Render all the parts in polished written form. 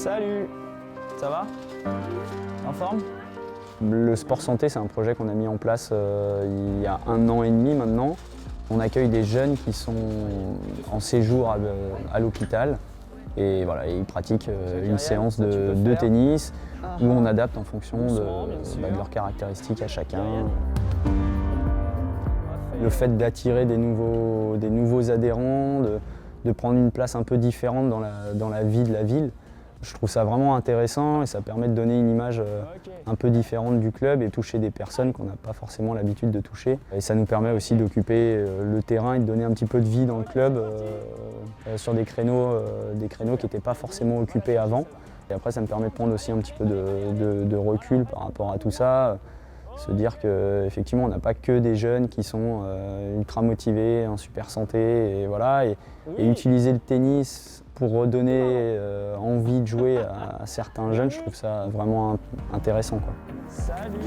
Salut, ça va? En forme? Le sport santé, c'est un projet qu'on a mis en place il y a 1 an et demi maintenant. On accueille des jeunes qui sont en séjour à l'hôpital et voilà, ils pratiquent une séance de tennis où on adapte en fonction de leurs caractéristiques à chacun. Le fait d'attirer des nouveaux adhérents, de prendre une place un peu différente dans la vie de la ville, je trouve ça vraiment intéressant et ça permet de donner une image un peu différente du club et toucher des personnes qu'on n'a pas forcément l'habitude de toucher. Et ça nous permet aussi d'occuper le terrain et de donner un petit peu de vie dans le club sur des créneaux qui n'étaient pas forcément occupés avant. Et après, ça me permet de prendre aussi un petit peu de recul par rapport à tout ça. Se dire qu'effectivement, on n'a pas que des jeunes qui sont ultra motivés, en super santé, et voilà. Et utiliser le tennis pour redonner envie de jouer à certains jeunes, je trouve ça vraiment intéressant, quoi. Salut.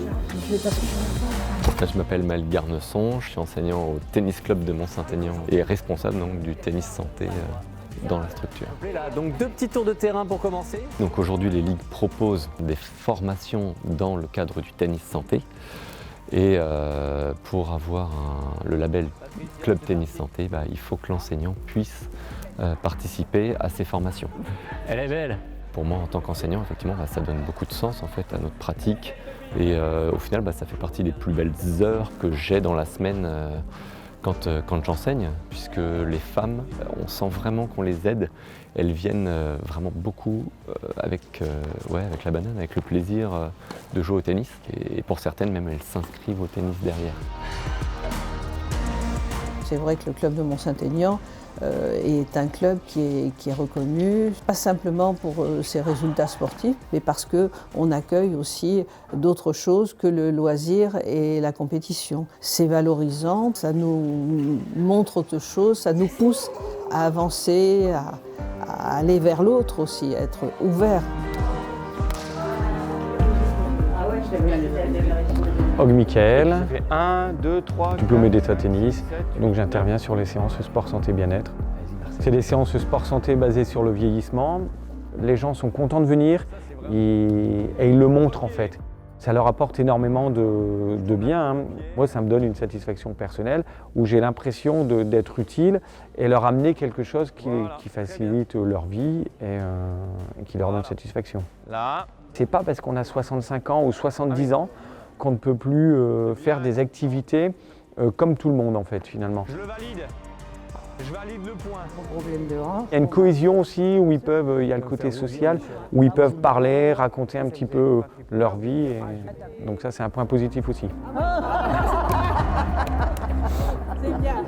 Je m'appelle Maël Garnesson, je suis enseignant au tennis club de Mont-Saint-Aignan et responsable donc, du tennis santé dans la structure. Donc 2 petits tours de terrain pour commencer. Donc aujourd'hui les ligues proposent des formations dans le cadre du tennis santé et pour avoir le label club tennis santé, il faut que l'enseignant puisse participer à ces formations. Elle est belle. Pour moi en tant qu'enseignant, effectivement, ça donne beaucoup de sens en fait à notre pratique et au final ça fait partie des plus belles heures que j'ai dans la semaine quand j'enseigne, puisque les femmes, on sent vraiment qu'on les aide. Elles viennent vraiment beaucoup avec la banane, avec le plaisir de jouer au tennis. Et pour certaines, même, elles s'inscrivent au tennis derrière. C'est vrai que le club de Mont-Saint-Aignan est un club qui est reconnu, pas simplement pour ses résultats sportifs, mais parce qu'on accueille aussi d'autres choses que le loisir et la compétition. C'est valorisant, ça nous montre autre chose, ça nous pousse à avancer, à aller vers l'autre aussi, à être ouvert. Og Michael, J'ai fait 1, 2, 3, diplômé d'état tennis, donc j'interviens sur les séances sport santé bien-être. C'est des séances sport santé basées sur le vieillissement. Les gens sont contents de venir et ils le montrent en fait. Ça leur apporte énormément de bien. Moi, ça me donne une satisfaction personnelle où j'ai l'impression d'être utile et leur amener quelque chose qui facilite leur vie et qui leur donne satisfaction. Là. C'est pas parce qu'on a 65 ans ou 70 ans qu'on ne peut plus faire des activités comme tout le monde en fait finalement. Je le valide. Je valide le point. Il y a une cohésion aussi où il y a le côté social, où ils peuvent parler, raconter un petit peu leur vie. Et donc ça c'est un point positif aussi. C'est bien.